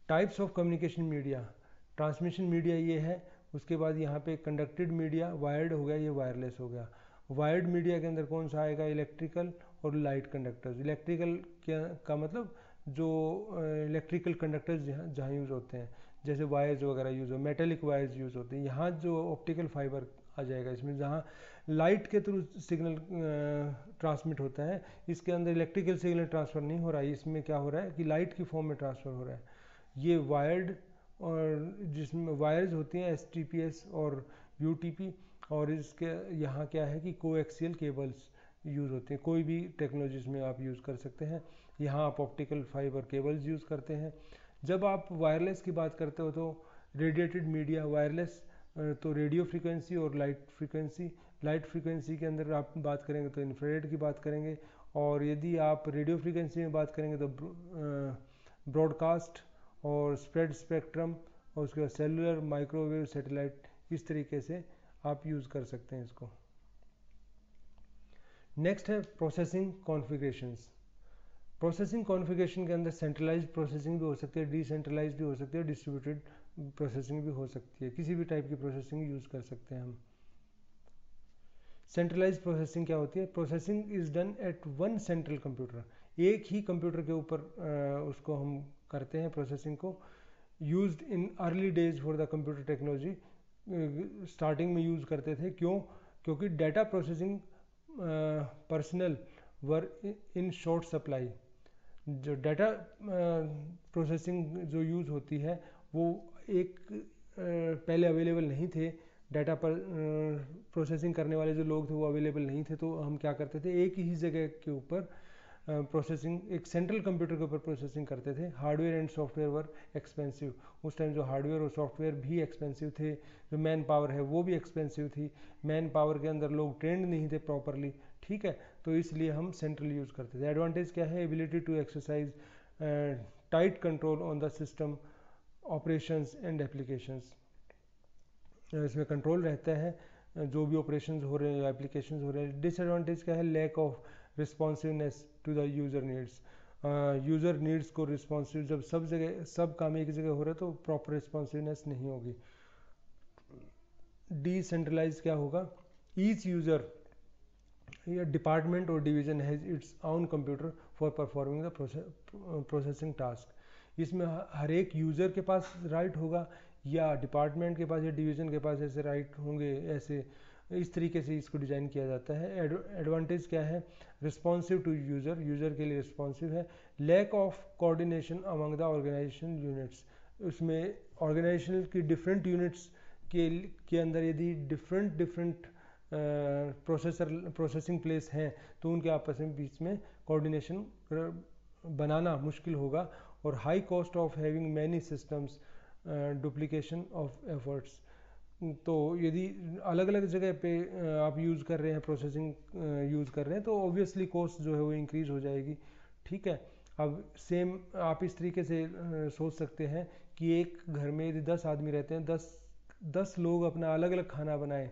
Types of communication media, transmission media ये है, उसके बाद यहाँ पे कंडक्टेड मीडिया, वायर्ड हो गया, ये वायरलेस हो गया। वायर्ड मीडिया के अंदर कौन सा आएगा, इलेक्ट्रिकल और लाइट कंडक्टर्स। इलेक्ट्रिकल क्या का मतलब जो इलेक्ट्रिकल कंडक्टर्स जहाँ यूज़ होते हैं, जैसे वायर्स वगैरह यूज़ हो, मेटेलिक वायर्स यूज़ होते हैं। यहाँ जो ऑप्टिकल फाइबर आ जाएगा इसमें, जहाँ लाइट के थ्रू सिग्नल ट्रांसमिट होता है, इसके अंदर इलेक्ट्रिकल सिग्नल ट्रांसफ़र नहीं हो रहा है, इसमें क्या हो रहा है कि लाइट की फॉर्म में ट्रांसफ़र हो रहा है। ये वायर्ड, और जिसमें वायर्स होती हैं STPS और UTP, और इसके यहाँ क्या है कि कोएक्सियल केबल्स यूज़ होते हैं। कोई भी टेक्नोलॉजीज़ में आप यूज़ कर सकते हैं, यहाँ आप ऑप्टिकल फाइबर केबल्स यूज़ करते हैं। जब आप वायरलेस की बात करते हो तो रेडिएटेड मीडिया, वायरलेस तो रेडियो फ्रीक्वेंसी और लाइट फ्रीक्वेंसी। लाइट फ्रीक्वेंसी के अंदर आप बात करेंगे तो इंफ्रारेड की बात करेंगे, और यदि आप रेडियो फ्रीक्वेंसी में बात करेंगे तो ब्रॉडकास्ट और स्प्रेड स्पेक्ट्रम, और उसके बाद सेलुलर, माइक्रोवेव, सैटेलाइट, इस तरीके से आप यूज़ कर सकते हैं इसको। नेक्स्ट है प्रोसेसिंग कॉन्फ़िगरेशंस। प्रोसेसिंग कॉन्फ़िगरेशन के अंदर सेंट्रलाइज्ड प्रोसेसिंग भी हो सकती है, डिसेंट्रलाइज्ड भी हो सकती है, डिस्ट्रीब्यूटेड प्रोसेसिंग भी हो सकती है। किसी भी टाइप की प्रोसेसिंग यूज़ कर सकते हैं हम। सेंट्रलाइज्ड प्रोसेसिंग क्या होती है, processing is done eight one central computer, एक ही कंप्यूटर के ऊपर उसको हम करते हैं प्रोसेसिंग को। Used in early days for the computer technology, starting में यूज़ करते थे, क्यों, क्योंकि data processing personal were in short supply. जो डाटा प्रोसेसिंग जो यूज़ होती है वो एक पहले अवेलेबल नहीं थे, डाटा पर प्रोसेसिंग करने वाले जो लोग थे वो अवेलेबल नहीं थे, तो हम क्या करते थे, एक ही जगह के ऊपर प्रोसेसिंग, एक सेंट्रल कंप्यूटर के ऊपर प्रोसेसिंग करते थे। Hardware and software were expensive, उस टाइम जो हार्डवेयर और सॉफ्टवेयर भी एक्सपेंसिव थे, जो मैन पावर है वो भी एक्सपेंसिव थी, मैन पावर के अंदर लोग ट्रेंड नहीं थे प्रॉपरली, ठीक है, तो इसलिए हम सेंट्रल यूज़ करते थे। एडवांटेज क्या है, ability to exercise tight control on the system operations and applications, इसमें कंट्रोल रहता है जो भी ऑपरेशंस हो रहे हैं, एप्लीकेशंस हो रहे हैं। डिसएडवांटेज क्या है, lack of responsiveness to the user needs, user needs को रिस्पॉन्सिव, जब सब जगह सब काम एक जगह हो रहा है तो प्रॉपर रिस्पॉन्सिवनेस नहीं होगी। डिसेंट्रलाइज क्या होगा, ईच यूज़र या डिपार्टमेंट और division has its own computer for performing the processing task. इसमें हर एक यूज़र के पास राइट होगा, या डिपार्टमेंट के पास या डिवीज़न के पास ऐसे राइट होंगे, ऐसे इस तरीके से इसको डिज़ाइन किया जाता है। एडवांटेज क्या है, रिस्पॉन्सिव टू यूज़र, यूज़र के लिए रिस्पॉन्सिव है। Lack of coordination among the organization units, उसमें ऑर्गेनाइजेशन की डिफरेंट यूनिट्स के अंदर यदि डिफरेंट प्रोसेसिंग प्लेस हैं तो उनके आपस में बीच में कोऑर्डिनेशन बनाना मुश्किल होगा। और high cost of having many systems, duplication of efforts, तो यदि अलग अलग जगह पे आप यूज़ कर रहे हैं, प्रोसेसिंग यूज़ कर रहे हैं, तो ऑब्वियसली कॉस्ट जो है वो इंक्रीज़ हो जाएगी, ठीक है। अब सेम आप इस तरीके से सोच सकते हैं कि एक घर में यदि 10 आदमी रहते हैं, 10 लोग अपना अलग अलग खाना बनाएं,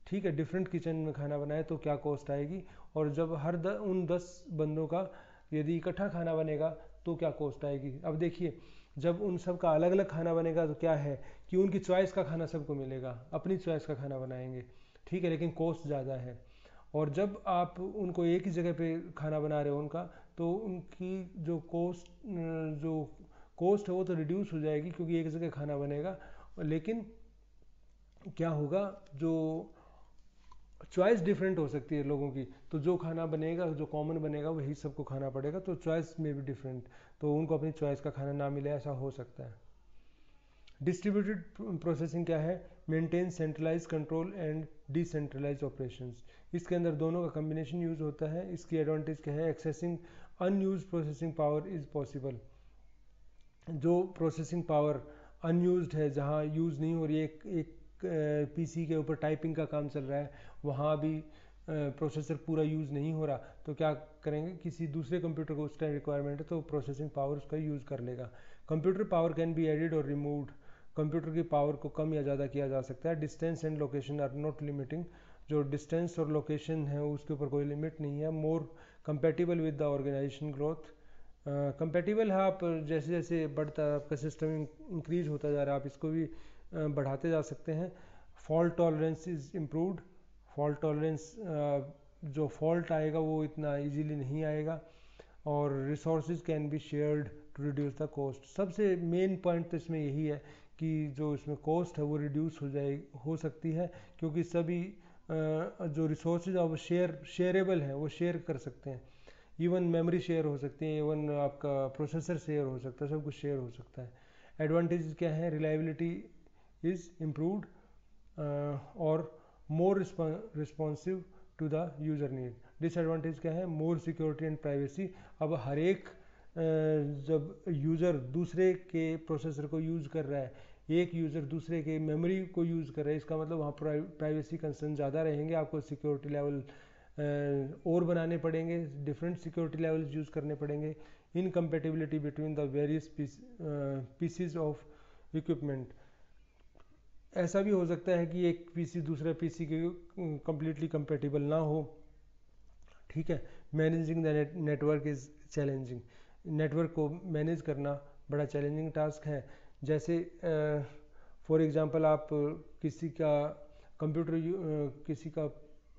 ठीक है, डिफरेंट किचन में खाना बनाए, तो क्या कॉस्ट आएगी। और जब उन 10 बंदों का यदि इकट्ठा खाना बनेगा तो क्या कॉस्ट आएगी। अब देखिए, जब उन सब का अलग अलग खाना बनेगा तो क्या है कि उनकी चॉइस का खाना सबको मिलेगा, अपनी चॉइस का खाना बनाएंगे, ठीक है, लेकिन कॉस्ट ज़्यादा है। और जब आप उनको एक ही जगह पे खाना बना रहे हो उनका, तो उनकी जो कॉस्ट है वो तो रिड्यूस हो जाएगी, क्योंकि एक जगह खाना बनेगा। लेकिन क्या होगा, जो चॉइस डिफरेंट हो सकती है लोगों की, तो जो खाना बनेगा, जो कॉमन बनेगा वही सबको खाना पड़ेगा, तो चॉइस में भी डिफरेंट, तो उनको अपनी चॉइस का खाना ना मिले, ऐसा हो सकता है। डिस्ट्रीब्यूटेड प्रोसेसिंग क्या है, maintain centralize control and decentralize operations, इसके अंदर दोनों का कम्बिनेशन यूज होता है। इसकी एडवांटेज क्या है, accessing unused processing power is possible, जो प्रोसेसिंग पावर अनयूज्ड है, जहाँ यूज़ नहीं हो रही है, एक पीसी के ऊपर टाइपिंग का काम चल रहा है, वहाँ भी प्रोसेसर पूरा यूज़ नहीं हो रहा, तो क्या करेंगे, किसी दूसरे कंप्यूटर को उस टाइम रिक्वायरमेंट है तो प्रोसेसिंग पावर उसका यूज़ कर लेगा। Computer power can be added और रिमूव्ड, कंप्यूटर की पावर को कम या ज़्यादा किया जा सकता है। Distance and location are not limiting, जो डिस्टेंस और लोकेशन है उसके ऊपर कोई लिमिट नहीं है। More compatible with the organisation growth, compatible है, आप जैसे जैसे बढ़ता है आपका सिस्टम इंक्रीज होता जा रहा है आप इसको भी बढ़ाते जा सकते हैं। Fault tolerance is improved, fault tolerance जो फॉल्ट आएगा वो इतना इजीली नहीं आएगा, और resources can be shared to reduce the cost. सबसे मेन पॉइंट तो इसमें यही है कि जो इसमें कॉस्ट है वो रिड्यूस हो सकती है, क्योंकि सभी जो रिसोर्सेज है वो शेयरेबल हैं, वो शेयर कर सकते हैं। इवन मेमोरी शेयर हो सकती है, इवन आपका प्रोसेसर शेयर हो सकता है, सब कुछ शेयर हो सकता है। एडवांटेज क्या है? रिलायबिलिटी इज़ इम्प्रूव्ड और more responsive to the user need. Disadvantage क्या है? More security and privacy. अब हर एक जब यूज़र दूसरे के प्रोसेसर को यूज़ कर रहा है, एक यूज़र दूसरे के मेमोरी को यूज़ कर रहा है, इसका मतलब वहाँ प्राइवेसी कंसर्न ज़्यादा रहेंगे, आपको सिक्योरिटी लेवल और बनाने पड़ेंगे, डिफरेंट सिक्योरिटी लेवल्स यूज़ करने पड़ेंगे। Incompatibility between the various PCs of equipment. ऐसा भी हो सकता है कि एक पीसी दूसरे पीसी के कम्प्लीटली कंपेटिबल ना हो, ठीक है। Managing the network is challenging. Network को मैनेज करना बड़ा चैलेंजिंग टास्क है। जैसे फॉर एग्जांपल आप किसी का कंप्यूटर किसी का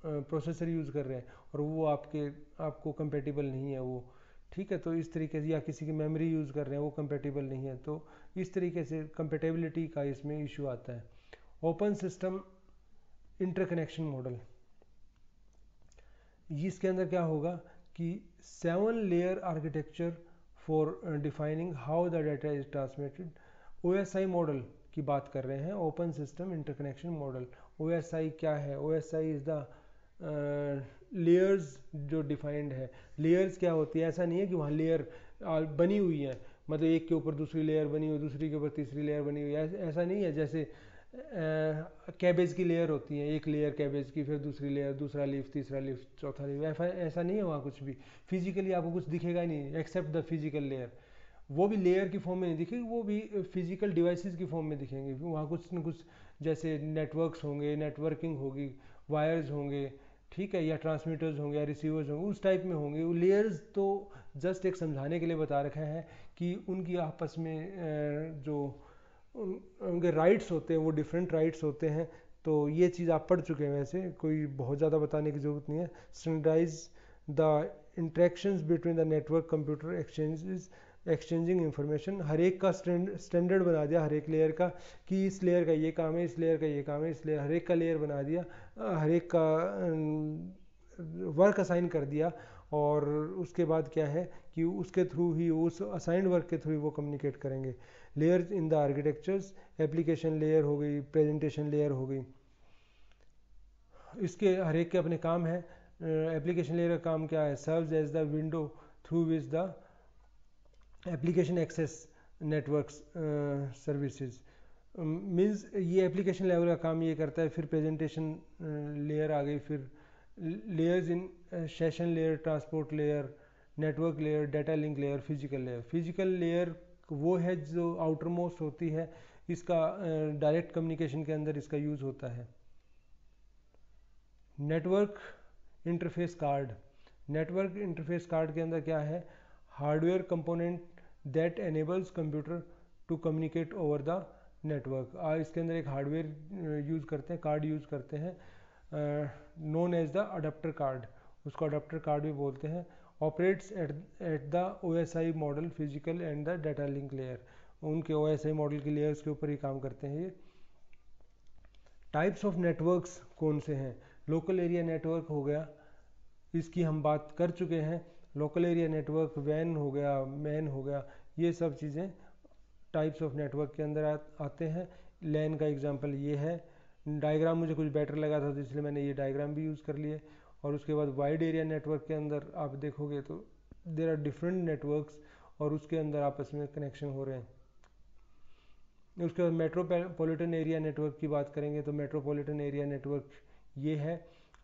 प्रोसेसर यूज़ कर रहे हैं और वो आपको कंपेटिबल नहीं है वो, ठीक है। तो इस तरीके से, या किसी की मेमोरी यूज़ कर रहे हैं वो कंपेटिबल नहीं है, तो इस तरीके से कंपेटेबिलिटी का इसमें इशू आता है। ओपन सिस्टम इंटरकनेक्शन मॉडल, इसके अंदर क्या होगा कि 7 layer architecture for defining how the data is transmitted. OSI model की बात कर रहे हैं, open system interconnection model. OSI क्या है? OSI इज़ द लेयर्स जो डिफाइंड है। लेयर्स क्या होती है? ऐसा नहीं है कि वहाँ लेयर बनी हुई है, मतलब एक के ऊपर दूसरी लेयर बनी हुई, दूसरी के ऊपर तीसरी लेयर बनी हुई है, ऐसा नहीं है। जैसे कैबेज की लेयर होती है, एक लेयर कैबेज की, फिर दूसरी लेयर, दूसरा लीफ, तीसरा लीफ, चौथा लीफ, ऐसा नहीं है वहाँ कुछ भी। फिजिकली आपको कुछ दिखेगा ही नहीं एक्सेप्ट द फिजिकल लेयर। वो भी लेयर की फॉर्म में नहीं दिखेगी, वो भी फिजिकल डिवाइसेस की फॉर्म में दिखेंगे। वहाँ कुछ न कुछ जैसे नेटवर्क्स होंगे, नेटवर्किंग होगी, वायर्स होंगे, ठीक है, या ट्रांसमीटर्स होंगे या रिसीवर्स होंगे, उस टाइप में होंगे। वो लेयर्स तो जस्ट एक समझाने के लिए बता रखा है कि उनकी आपस में जो उनके राइट्स होते हैं वो डिफरेंट राइट्स होते हैं। तो ये चीज़ आप पढ़ चुके हैं, वैसे कोई बहुत ज़्यादा बताने की ज़रूरत नहीं है। Standardise the interactions between the network computer exchanging information. हर एक का स्टैंडर्ड बना दिया, हर एक लेयर का, कि इस लेयर का ये काम है, इस लेयर का ये काम है, इस लेयर, हर एक का लेयर बना दिया, हर एक का वर्क असाइन कर दिया। और उसके बाद क्या है कि उसके थ्रू ही, उस असाइंड वर्क के थ्रू ही वो कम्युनिकेट करेंगे। Layers in the architectures, application layer हो गई, प्रेजेंटेशन लेयर हो गई, इसके हर एक के अपने काम है। एप्लीकेशन लेयर का काम क्या है? Serves as the window through which the application access networks services. Means ये एप्लीकेशन लेवल का काम ये करता है। फिर प्रेजेंटेशन लेयर आ गई, फिर layers in session layer, transport layer, network layer, data link layer, physical layer. Physical layer वो है जो आउटर मोस्ट होती है, इसका डायरेक्ट कम्युनिकेशन के अंदर इसका यूज़ होता है। Network interface card, network interface card के अंदर क्या है? Hardware component that enables computer to communicate over the network. इसके अंदर एक हार्डवेयर यूज़ करते हैं, कार्ड यूज़ करते हैं, known as the adapter card, उसको अडाप्टर कार्ड भी बोलते हैं। Operates at the OSI model, physical and the data link layer. उनके OSI मॉडल की लेयर्स के ऊपर ही काम करते हैं ये। टाइप्स ऑफ नेटवर्क्स कौन से हैं? लोकल एरिया नेटवर्क हो गया, इसकी हम बात कर चुके हैं। लोकल एरिया नेटवर्क, वैन हो गया, मैन हो गया, ये सब चीज़ें टाइप्स ऑफ नेटवर्क के अंदर आते हैं। लैन का एग्जांपल ये है। डायग्राम मुझे कुछ बेटर लगा था तो इसलिए मैंने ये डायग्राम भी यूज़ कर लिए। और उसके बाद वाइड एरिया नेटवर्क के अंदर आप देखोगे तो देयर आर डिफरेंट नेटवर्क्स और उसके अंदर आपस में कनेक्शन हो रहे हैं। उसके बाद मेट्रोपॉलिटन एरिया नेटवर्क की बात करेंगे तो मेट्रोपॉलिटन एरिया नेटवर्क ये है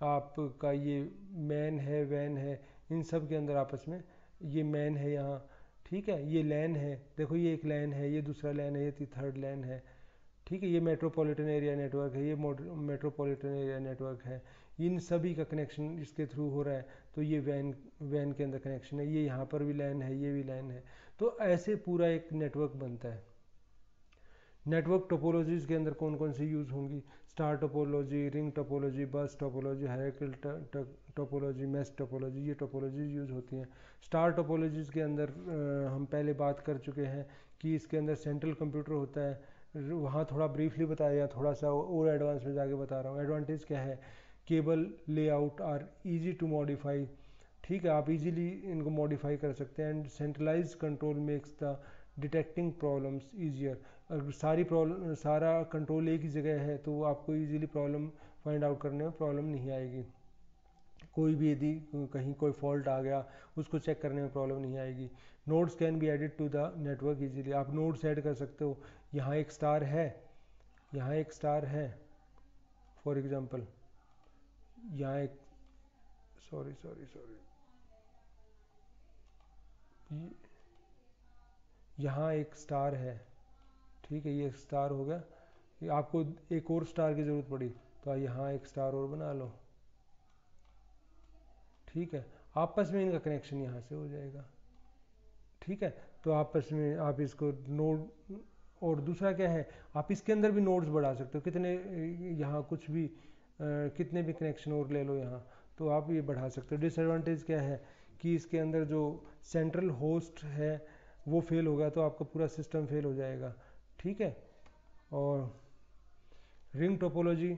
आपका, ये मैन है, वैन है, इन सब के अंदर आपस में, ये मैन है यहाँ, ठीक है, ये लैन है, देखो ये एक लैन है, ये दूसरा लैन है, ये थर्ड लैन है, ठीक है। ये मेट्रोपॉलिटन एरिया नेटवर्क है, ये मेट्रोपॉलिटन एरिया नेटवर्क है। इन सभी का कनेक्शन इसके थ्रू हो रहा है। तो ये वैन के अंदर कनेक्शन है, ये यहाँ पर भी लाइन है, ये भी लाइन है। तो ऐसे पूरा एक नेटवर्क बनता है। नेटवर्क टोपोलॉजीज़ के अंदर कौन कौन सी यूज़ होंगी? स्टार टोपोलॉजी, रिंग टोपोलॉजी, बस topology, hierarchical topology, mesh topology, ये टोपोलॉजीज़ यूज़ होती हैं। स्टार टोपोलॉजीज़ के अंदर हम पहले बात कर चुके हैं कि इसके अंदर सेंट्रल कंप्यूटर होता है, वहाँ थोड़ा ब्रीफली बताया, थोड़ा सा और एडवांस में जाके बता रहा हूँ। एडवांटेज क्या है? Cable layout are easy to modify, ठीक है, आप इजीली इनको मॉडिफाई कर सकते हैं। And centralize control makes the detecting problems easier. अगर सारा कंट्रोल एक ही जगह है तो आपको इजीली प्रॉब्लम फाइंड आउट करने में प्रॉब्लम नहीं आएगी। कोई भी यदि कहीं कोई फॉल्ट आ गया उसको चेक करने में प्रॉब्लम नहीं आएगी। Nodes can be added to the network easily, आप नोड्स ऐड कर सकते हो। यहाँ एक स्टार है, यहाँ एक स्टार है, फॉर एग्जांपल यहाँ एक सॉरी यहाँ एक स्टार है, ठीक है, ये स्टार हो गया। ये आपको एक और स्टार की ज़रूरत पड़ी तो यहाँ एक स्टार और बना लो, ठीक है। आपस में इनका कनेक्शन यहाँ से हो जाएगा, ठीक है। तो आपस में आप इसको नोड, और दूसरा क्या है, आप इसके अंदर भी नोड्स बढ़ा सकते हो, कितने यहाँ कुछ भी कितने भी कनेक्शन और ले लो यहाँ, तो आप ये बढ़ा सकते हो। डिसएडवांटेज क्या है कि इसके अंदर जो सेंट्रल होस्ट है वो फेल होगा तो आपका पूरा सिस्टम फेल हो जाएगा, ठीक है। और रिंग टोपोलॉजी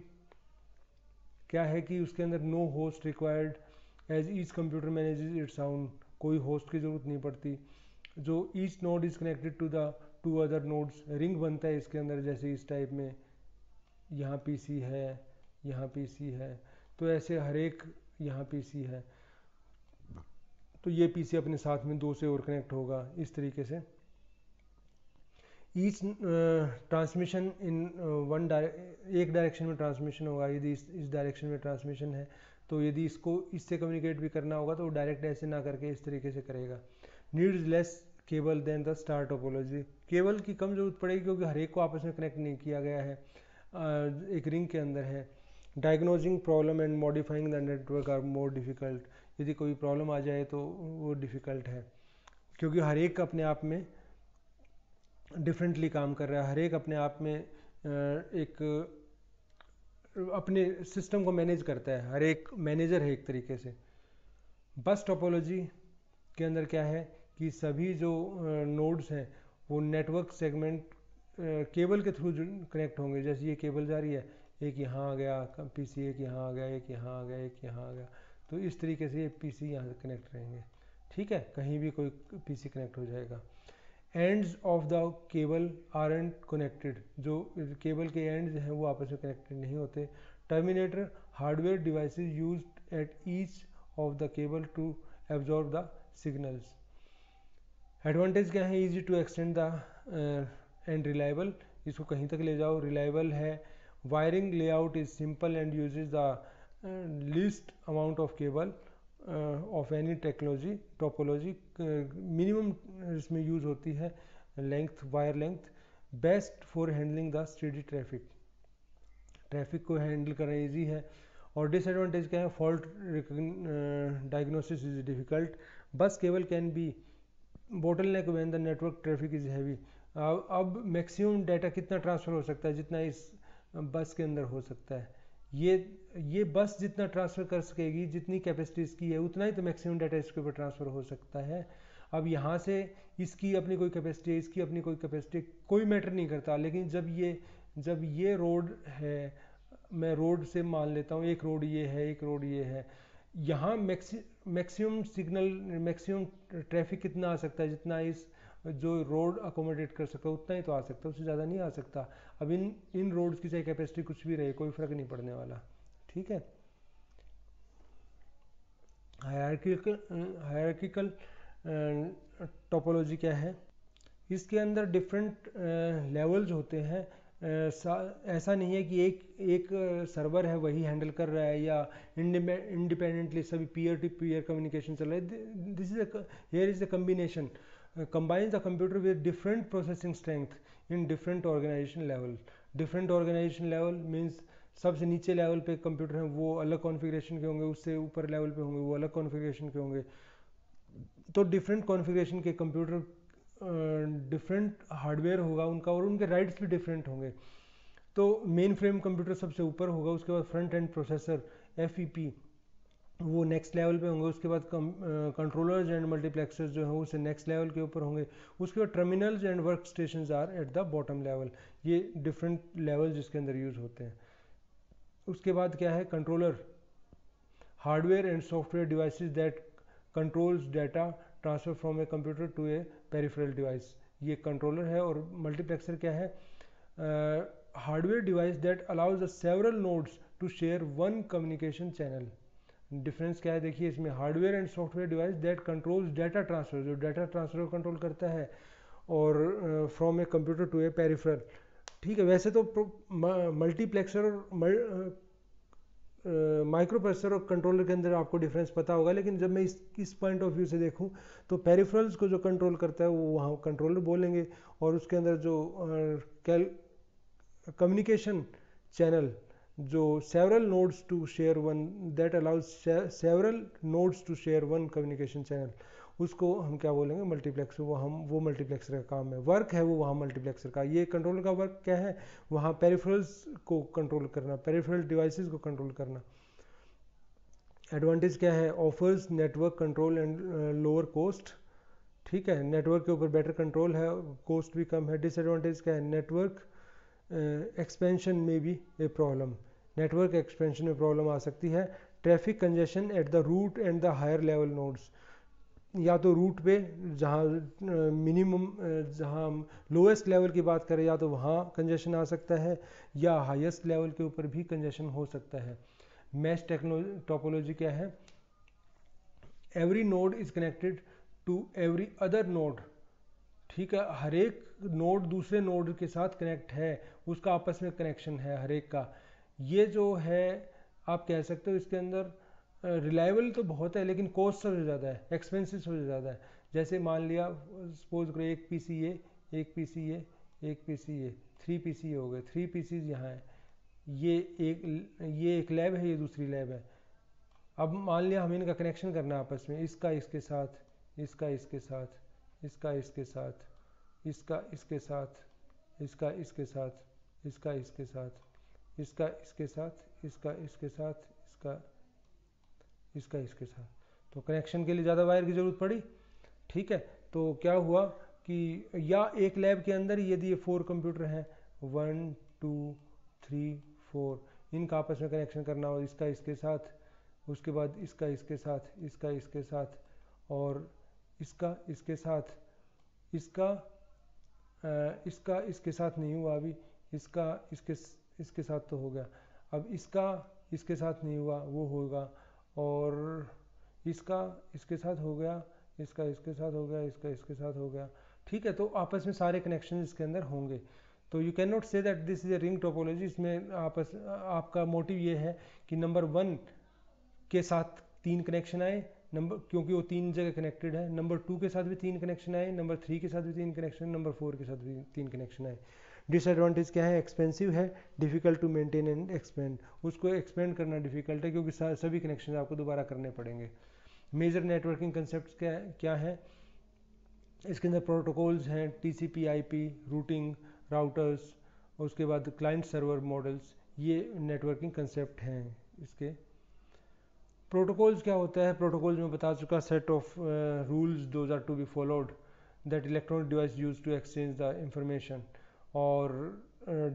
क्या है कि उसके अंदर no host required as each computer manages its own, कोई होस्ट की ज़रूरत नहीं पड़ती। जो each node is connected to the two other nodes, ring बनता है इसके अंदर, जैसे इस टाइप में यहाँ पीसी है, यहाँ पीसी है, तो ऐसे हर एक यहाँ पीसी है, तो ये पीसी अपने साथ में 2 से और कनेक्ट होगा इस तरीके से। ईच ट्रांसमिशन इन एक डायरेक्शन में ट्रांसमिशन होगा, यदि इस डायरेक्शन में ट्रांसमिशन है तो यदि इसको इससे कम्युनिकेट भी करना होगा तो डायरेक्ट ऐसे ना करके इस तरीके से करेगा। Needs less cable than the star topology, cable की कम ज़रूरत पड़ेगी क्योंकि हर एक को आपस में कनेक्ट नहीं किया गया है, एक रिंग के अंदर है। Diagnosing problem and modifying the network are more difficult, यदि कोई प्रॉब्लम आ जाए तो वो डिफ़िकल्ट है क्योंकि हर एक अपने आप में डिफरेंटली काम कर रहा है, हर एक अपने आप में एक अपने सिस्टम को मैनेज करता है, हर एक मैनेजर है एक तरीके से। बस टोपोलॉजी के अंदर क्या है कि सभी जो नोड्स हैं वो नेटवर्क सेगमेंट केबल के थ्रू कनेक्ट होंगे। जैसे ये केबल जा रही है, एक यहाँ आ गया पीसी, एक यहाँ आ गया, एक यहाँ आ गया, एक यहाँ आ गया, तो इस तरीके से ये पीसी यहाँ से कनेक्ट रहेंगे, ठीक है, कहीं भी कोई पीसी कनेक्ट हो जाएगा। Ends of the cable aren't connected, जो केबल के एंड्स हैं वो आपस में कनेक्टेड नहीं होते। Terminator hardware devices used at each of the cable to absorb the signals. Advantage क्या है? Easy to extend the and reliable, इसको कहीं तक ले जाओ, रिलायबल है। Wiring layout is simple and uses the least amount of cable of any technology topology, minimum इसमें use होती है length, wire length. Best for handling the steady traffic, traffic को हैंडल करना इजी है। और डिसएडवांटेज क्या है? Fault diagnosis is difficult. Bus cable can be bottleneck when the network traffic is heavy. अब मैक्सिमम डाटा कितना ट्रांसफ़र हो सकता है? जितना इस बस के अंदर हो सकता है। ये बस जितना ट्रांसफ़र कर सकेगी, जितनी कैपेसिटी इसकी है, उतना ही तो मैक्सिमम डाटा इसके ऊपर ट्रांसफ़र हो सकता है। अब यहाँ से इसकी अपनी कोई कैपेसिटी है, इसकी अपनी कोई कैपेसिटी, कोई मैटर नहीं करता। लेकिन जब ये रोड है, मैं रोड से मान लेता हूँ, एक रोड ये है, एक रोड ये है, यहाँ मैक्सिमम सिग्नल, मैक्सिमम ट्रैफिक कितना आ सकता है? जितना इस जो रोड अकोमोडेट कर सकता है उतना ही तो आ सकता है, उससे ज़्यादा नहीं आ सकता। अब इन रोड्स की चाहे कैपेसिटी कुछ भी रहे, कोई फ़र्क नहीं पड़ने वाला, ठीक है। हायरार्किकल टोपोलॉजी क्या है? इसके अंदर डिफरेंट लेवल्स होते हैं। ऐसा नहीं है कि एक सर्वर है वही हैंडल कर रहा है या इंडिपेंडेंटली सभी पीयर टू पीयर कम्युनिकेशन चल रहा है। This is here is the combination combines the computer with different processing strength in different organization level. Different organization level means सबसे नीचे लेवल पे कंप्यूटर हैं वो अलग कॉन्फ़िगरेशन के होंगे, उससे ऊपर लेवल पे होंगे वो अलग कॉन्फ़िगरेशन के होंगे। तो डिफरेंट कॉन्फ़िगरेशन के कंप्यूटर डिफरेंट हार्डवेयर होगा उनका और उनके राइट्स भी डिफरेंट होंगे। तो मेन फ्रेम कंप्यूटर सबसे ऊपर होगा, उसके बाद फ्रंट एंड प्रोसेसर FEP वो नेक्स्ट लेवल पे होंगे, उसके बाद कंट्रोलर्स एंड मल्टीप्लेक्सर्स जो हैं उसे नेक्स्ट लेवल के ऊपर होंगे, उसके बाद terminals and work stations are at the bottom level. ये डिफरेंट लेवल जिसके अंदर यूज़ होते हैं। उसके बाद क्या है, controller hardware and software devices that controls data transfer from a computer to a peripheral device, ये कंट्रोलर है। और मल्टीप्लेक्सर क्या है, hardware device that allows the several nodes to share one communication channel. Difference क्या है देखिए इसमें, hardware and software device that controls data transfer, जो डाटा ट्रांसफर को कंट्रोल करता है, और from a computer to a peripheral. ठीक है, वैसे तो मल्टीप्लेक्सर और माइक्रो प्रोसेसर और कंट्रोलर के अंदर आपको डिफरेंस पता होगा, लेकिन जब मैं इस पॉइंट ऑफ व्यू से देखूं तो पेरिफेरल्स को जो कंट्रोल करता है वो वहाँ कंट्रोलर बोलेंगे, और उसके अंदर जो कम्युनिकेशन चैनल जो several nodes to share one that allows several nodes to share one communication channel, उसको हम क्या बोलेंगे, मल्टीप्लेक्सर। वो मल्टीप्लेक्सर का काम है, वर्क है वो वहाँ मल्टीप्लेक्सर का। ये कंट्रोलर का वर्क क्या है, वहाँ पेरिफेरल्स को कंट्रोल करना, पेरिफेरल डिवाइसेस को कंट्रोल करना। एडवांटेज क्या है, offers network control and lower cost. ठीक है, नेटवर्क के ऊपर बेटर कंट्रोल है, कॉस्ट भी कम है। डिसएडवांटेज क्या है, नेटवर्क एक्सपेंशन में भी ए प्रॉब्लम, नेटवर्क एक्सपेंशन में प्रॉब्लम आ सकती है। Traffic congestion at the root and the higher level nodes, या तो रूट पे जहाँ मिनिमम जहाँ लोएस्ट लेवल की बात करें या तो वहाँ कंजेशन आ सकता है, या हाईएस्ट लेवल के ऊपर भी कंजेशन हो सकता है। मैश टोपोलॉजी क्या है, every node is connected to every other node. ठीक है, हर एक नोड दूसरे नोड के साथ कनेक्ट है, उसका आपस में कनेक्शन है हर एक का। ये जो है आप कह सकते हो इसके अंदर रिलायबल तो बहुत है, लेकिन कॉस्ट सबसे ज़्यादा है, एक्सपेंसिव सबसे ज़्यादा है। जैसे मान लिया सपोज करो एक PCA, एक PCA, एक PCA, 3 PCA हो गए, 3 PCs यहाँ है, ये एक लैब है, ये दूसरी लैब है। अब मान लिया हमें इनका कनेक्शन करना है आपस में, इसका इसके साथ, इसका इसके साथ, इसका इसके साथ, इसका इसके साथ, इसका इसके साथ, इसका इसके साथ, इसका इसके साथ, इसका इसके साथ, इसका इसके साथ। तो कनेक्शन के लिए ज़्यादा वायर की ज़रूरत पड़ी। ठीक है, तो क्या हुआ कि या एक लैब के अंदर यदि ये 4 कंप्यूटर हैं, 1 2 3 4, इनका आपस में कनेक्शन करना हो, इसका इसके साथ, उसके बाद इसका इसके साथ, इसका इसके साथ, और इसका इसके साथ, इसका इसका इसके साथ नहीं हुआ अभी, इसका इसके साथ तो हो गया, अब इसका इसके साथ नहीं हुआ वो होगा, और इसका इसके साथ हो गया, इसका इसके साथ हो गया, इसका इसके साथ हो गया। ठीक है, तो आपस में सारे कनेक्शन इसके अंदर होंगे। तो you can not say that this is a ring topology. इसमें आपका मोटिव ये है कि नंबर 1 के साथ 3 कनेक्शन आए, नंबर क्योंकि वो 3 जगह कनेक्टेड है, नंबर 2 के साथ भी 3 कनेक्शन आए, नंबर 3 के साथ भी 3 कनेक्शन, नंबर 4 के साथ भी 3 कनेक्शन आए। डिसएडवांटेज क्या है, एक्सपेंसिव है, difficult to maintain and expand, उसको एक्सपेंड करना डिफिकल्ट है क्योंकि सभी कनेक्शन आपको दोबारा करने पड़ेंगे। मेजर नेटवर्किंग कंसेप्ट क्या है, इसके अंदर प्रोटोकॉल्स हैं, TCP IP, रूटिंग, राउटर्स, उसके बाद क्लाइंट सर्वर मॉडल्स, ये नेटवर्किंग कंसेप्ट हैं इसके। प्रोटोकॉल्स क्या होता है, प्रोटोकॉल्स में बता चुका, set of rules those are to be followed that electronic device use to exchange the information, और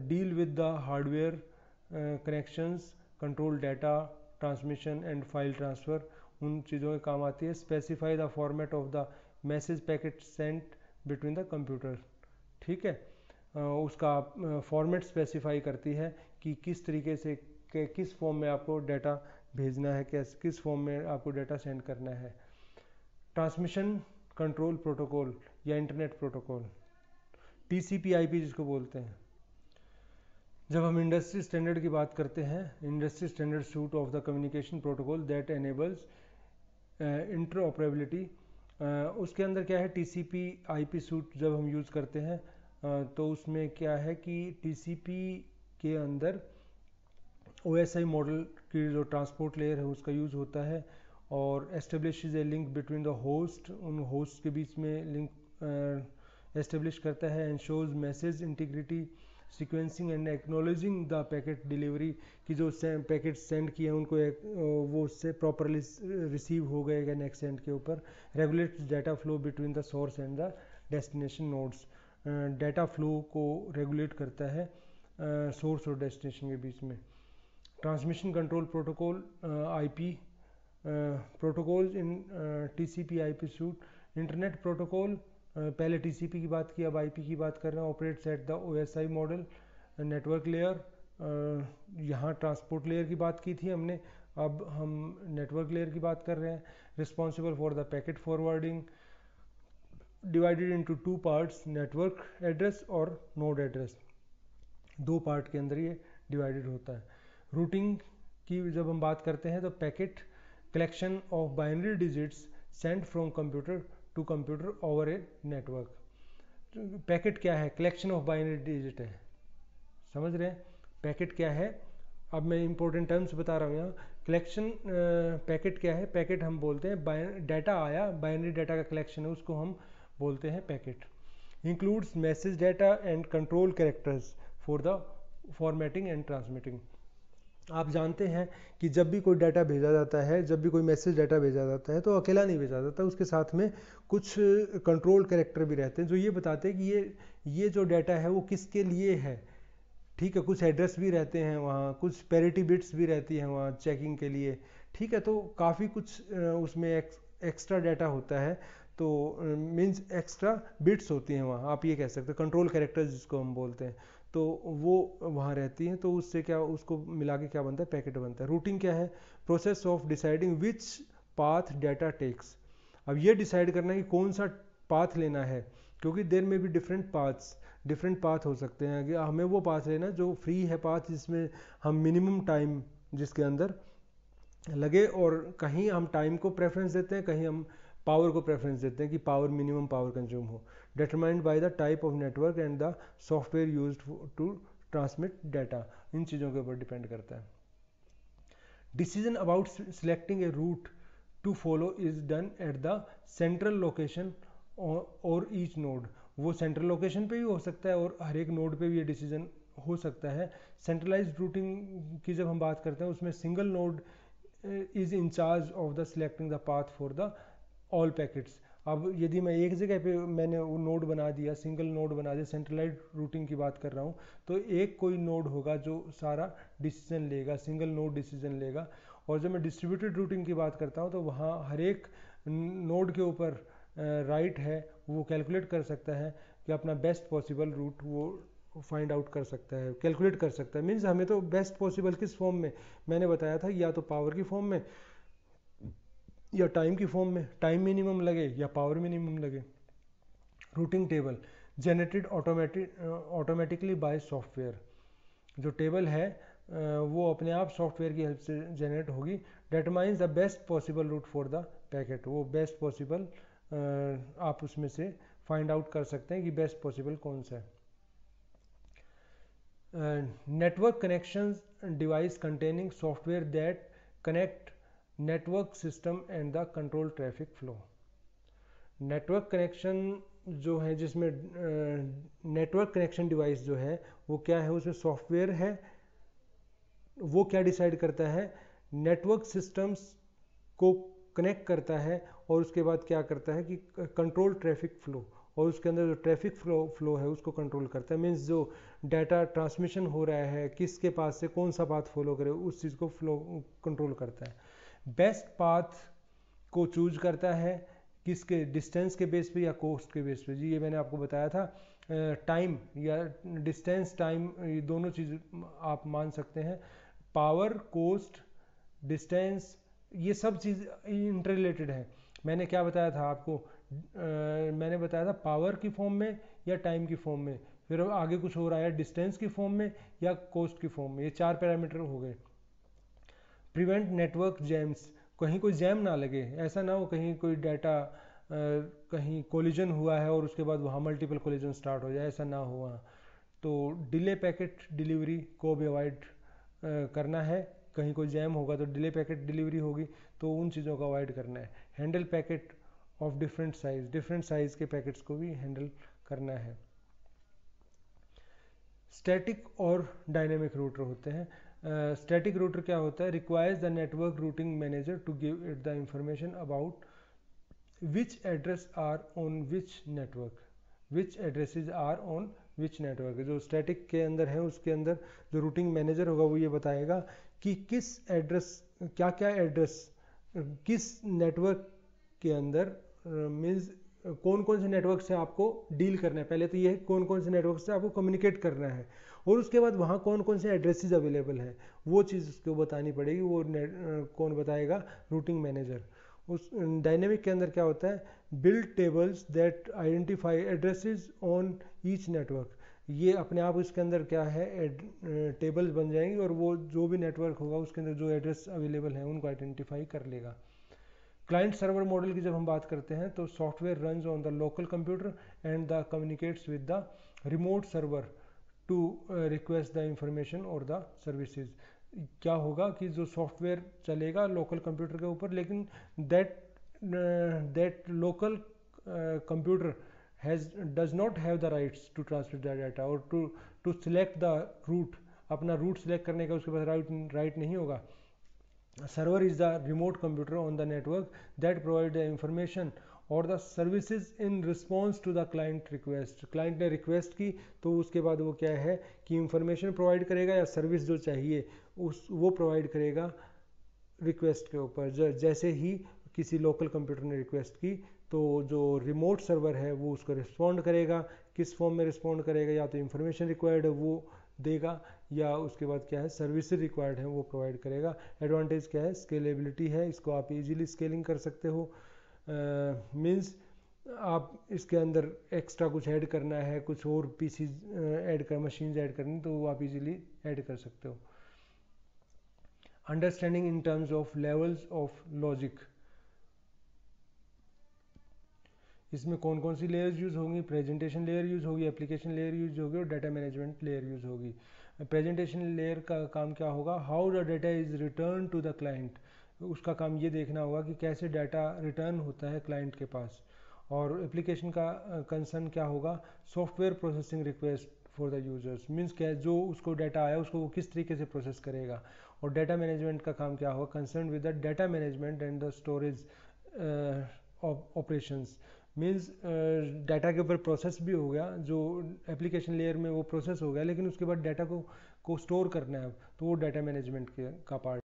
deal with the hardware connections, control data transmission and file transfer, उन चीज़ों के काम आती है। Specify the format of the message packet sent between the computer. ठीक है, उसका फॉर्मेट स्पेसिफाई करती है कि किस तरीके से किस फॉर्म में आपको डाटा भेजना है, किस फॉर्म में आपको डाटा सेंड करना है। ट्रांसमिशन कंट्रोल प्रोटोकॉल या इंटरनेट प्रोटोकॉल, TCP IP जिसको बोलते हैं। जब हम इंडस्ट्री स्टैंडर्ड की बात करते हैं, industry standard suit of the communication protocol that enables interoperability, उसके अंदर क्या है, TCP IP सूट जब हम यूज़ करते हैं तो उसमें क्या है कि TCP के अंदर OSI मॉडल की जो ट्रांसपोर्ट लेयर है उसका यूज़ होता है, और एस्टेब्लिशेज ए लिंक बिटवीन द होस्ट, उन होस्ट के बीच में लिंक एस्टेब्लिश करता है, and shows message integrity, sequencing and acknowledging the packet delivery, कि जो पैकेट सेंड किए हैं उनको वो उससे प्रॉपरली रिसीव हो गए नेक्स्ट एंड के ऊपर। Regulates data flow between the source and the destination nodes, data flow को रेगुलेट करता है सोर्स और डेस्टिनेशन के बीच में। Transmission control protocol, IP protocols in TCP IP suit, internet protocol, पहले TCP की बात की, अब IP की बात कर रहे हैं। Operates at the OSI model, network layer, यहाँ ट्रांसपोर्ट लेयर की बात की थी हमने, अब हम नेटवर्क लेयर की बात कर रहे हैं। Responsible for the packet forwarding, divided into 2 parts, network address और नोड एड्रेस, 2 पार्ट के अंदर ये डिवाइडेड होता है। रूटिंग की जब हम बात करते हैं तो packet collection of binary digits send from computer to computer over a network. Packet क्या है? कलेक्शन ऑफ बाइनरी डिजिट है, समझ रहे हैं? पैकेट क्या है? अब मैं इंपॉर्टेंट टर्म्स बता रहा हूँ यहाँ। कलेक्शन, पैकेट क्या है? पैकेट हम बोलते हैं डाटा आया, बाइनरी डाटा का कलेक्शन है, उसको हम बोलते हैं packet. Includes message data and control characters for the formatting and transmitting. आप जानते हैं कि जब भी कोई डाटा भेजा जाता है, जब भी कोई मैसेज डाटा भेजा जाता है तो अकेला नहीं भेजा जाता, उसके साथ में कुछ कंट्रोल कैरेक्टर भी रहते हैं जो ये बताते हैं कि ये जो डाटा है वो किसके लिए है, ठीक है। कुछ एड्रेस भी रहते हैं वहाँ, कुछ पैरिटी बिट्स भी रहती हैं वहाँ चेकिंग के लिए, ठीक है। तो काफ़ी कुछ उसमें एक्स्ट्रा डाटा होता है, तो मीन्स एक्स्ट्रा बिट्स होती हैं वहाँ, आप ये कह सकते हैं कंट्रोल कैरेक्टर्स जिसको हम बोलते हैं, तो वो वहाँ रहती हैं। तो उससे क्या, उसको मिला के क्या बनता है? पैकेट बनता है। रूटिंग क्या है? Process of deciding which path data takes. अब ये डिसाइड करना है कि कौन सा पाथ लेना है, क्योंकि देर में भी डिफरेंट पाथ हो सकते हैं। कि हमें वो पाथ लेना जो फ्री है पाथ, जिसमें हम मिनिमम टाइम जिसके अंदर लगे, और कहीं हम टाइम को प्रेफरेंस देते हैं, कहीं हम पावर को प्रेफरेंस देते हैं कि पावर मिनिमम पावर कंज्यूम हो। Determined by the type of network and the software used to transmit data, इन चीज़ों के ऊपर डिपेंड करता है। Decision about selecting a route to follow is done at the central location और each node. वो central location पे भी हो सकता है और हर एक नोड पे भी ये डिसीजन हो सकता है। सेंट्रलाइज्ड रूटिंग की जब हम बात करते हैं उसमें single node is in charge of the selecting the path for the all packets. अब यदि मैं एक जगह पे मैंने वो नोड बना दिया, सिंगल नोड बना दिया, सेंट्रलाइज्ड रूटिंग की बात कर रहा हूँ, तो एक कोई नोड होगा जो सारा डिसीजन लेगा, सिंगल नोड डिसीजन लेगा। और जब मैं डिस्ट्रीब्यूटेड रूटिंग की बात करता हूँ तो वहाँ हर एक नोड के ऊपर राइट है, वो कैलकुलेट कर सकता है कि अपना बेस्ट पॉसिबल रूट वो फाइंड आउट कर सकता है, कैलकुलेट कर सकता है। मीन्स हमें तो बेस्ट पॉसिबल किस फॉर्म में, मैंने बताया था, या तो पावर की फॉर्म में या टाइम की फॉर्म में, टाइम मिनिमम लगे या पावर मिनिमम लगे। Routing table generated automatically bye software. जो टेबल है वो अपने आप सॉफ्टवेयर की हेल्प से जनरेट होगी। Determines the best possible route for the packet. वो बेस्ट पॉसिबल आप उसमें से फाइंड आउट कर सकते हैं कि बेस्ट पॉसिबल कौन सा है। Network connections device containing software that connect network system and the control traffic flow. Network connection जो है, जिसमें नेटवर्क कनेक्शन डिवाइस जो है वो क्या है, उसमें सॉफ्टवेयर है। वो क्या डिसाइड करता है? नेटवर्क सिस्टम्स को कनेक्ट करता है और उसके बाद क्या करता है कि कंट्रोल ट्रैफिक फ्लो, और उसके अंदर जो ट्रैफिक फ्लो है उसको कंट्रोल करता है। मीन्स जो डाटा ट्रांसमिशन हो रहा है किसके पास से कौन सा पाथ फॉलो करे, उस चीज़ को फ्लो कंट्रोल करता है। बेस्ट पाथ को चूज करता है किसके, डिस्टेंस के बेस पे या कोस्ट के बेस पे। जी ये मैंने आपको बताया था, टाइम या डिस्टेंस टाइम, ये दोनों चीज़ आप मान सकते हैं। पावर, कोस्ट, डिस्टेंस, ये सब चीज़ इंटर रिलेटेड है। मैंने क्या बताया था आपको, मैंने बताया था पावर की फॉर्म में या टाइम की फॉर्म में, फिर आगे कुछ हो रहा है डिस्टेंस की फॉर्म में या कोस्ट की फॉर्म में। ये 4 पैरामीटर हो गए। प्रिवेंट नेटवर्क जैम्स, कहीं कोई जैम ना लगे, ऐसा ना हो कहीं कोई डाटा कहीं कोलिजन हुआ है और उसके बाद वहाँ मल्टीपल कोलिजन स्टार्ट हो जाए, ऐसा ना हो वहाँ। तो डिले पैकेट डिलीवरी को भी अवॉइड करना है, कहीं कोई जैम होगा तो डिले पैकेट डिलीवरी होगी, तो उन चीज़ों को अवॉइड करना है। Handle packet of different size के पैकेट्स को भी हैंडल करना है। स्टैटिक और डायनेमिक रूटर होते हैं। स्टैटिक रूटर क्या होता है? Requires the network routing manager to give it the information about which address are on which network, which addresses are on which network. जो स्टैटिक के अंदर है उसके अंदर जो रूटिंग मैनेजर होगा वो ये बताएगा कि किस एड्रेस, क्या क्या एड्रेस किस नेटवर्क के अंदर मीन्स कौन कौन से नेटवर्क से आपको डील करना है। पहले तो ये है कौन कौन से नेटवर्क से आपको कम्युनिकेट करना है, और उसके बाद वहाँ कौन कौन से एड्रेसेस अवेलेबल हैं वो चीज़ उसको बतानी पड़ेगी। वो कौन बताएगा? Routing manager. उस डायनेमिक के अंदर क्या होता है? Build tables that identify addresses on each network. ये अपने आप इसके अंदर क्या है? टेबल्स बन जाएंगी और वो जो भी नेटवर्क होगा उसके अंदर जो एड्रेस अवेलेबल है उनको आइडेंटिफाई कर लेगा। क्लाइंट सर्वर मॉडल की जब हम बात करते हैं तो software runs on the local computer and the communicates with the remote server to request the information और द सर्विसेज। क्या होगा कि जो सॉफ्टवेयर चलेगा लोकल कंप्यूटर के ऊपर, लेकिन that local computer does not have the rights to transfer the data और टू सिलेक्ट द रूट। अपना रूट सिलेक्ट करने का उसके पास राइट नहीं होगा। Server is the remote computer on the network that provide the information और the services in response to the client request. Client ने request की तो उसके बाद वो क्या है कि इंफॉर्मेशन प्रोवाइड करेगा या सर्विस जो चाहिए उस वो प्रोवाइड करेगा रिक्वेस्ट के ऊपर। जैसे ही किसी लोकल कंप्यूटर ने रिक्वेस्ट की तो जो रिमोट सर्वर है वो उसको रिस्पॉन्ड करेगा। किस फॉर्म में रिस्पॉन्ड करेगा? या तो इंफॉर्मेशन रिक्वायर्ड है वो देगा, या उसके बाद क्या है सर्विसेज रिक्वायर्ड है वो प्रोवाइड करेगा। एडवांटेज क्या है? स्केलेबिलिटी है, इसको आप इजीली स्केलिंग कर सकते हो। मींस आप इसके अंदर एक्स्ट्रा कुछ ऐड करना है, कुछ और पीसीज ऐड कर मशीन्स ऐड करनी, तो वो आप इजीली ऐड कर सकते हो। Understanding in terms of levels of logic. इसमें कौन कौन सी लेयर्स यूज़ होंगी? प्रेजेंटेशन लेयर यूज़ होगी, एप्लीकेशन लेयर यूज़ होगी और डाटा मैनेजमेंट लेयर यूज़ होगी। प्रेजेंटेशन लेयर का काम क्या होगा? How the data is return to the client. उसका काम ये देखना होगा कि कैसे डाटा रिटर्न होता है क्लाइंट के पास। और एप्लीकेशन का कंसर्न क्या होगा? Software processing request for the users. Means क्या जो उसको डाटा आया उसको वो किस तरीके से प्रोसेस करेगा। और डाटा मैनेजमेंट का काम क्या होगा? Concern with the data management and the storage operations. Means data के ऊपर प्रोसेस भी हो गया, जो एप्लीकेशन लेयर में वो प्रोसेस हो गया, लेकिन उसके बाद डाटा को स्टोर करना है तो वो डाटा मैनेजमेंट का पार्ट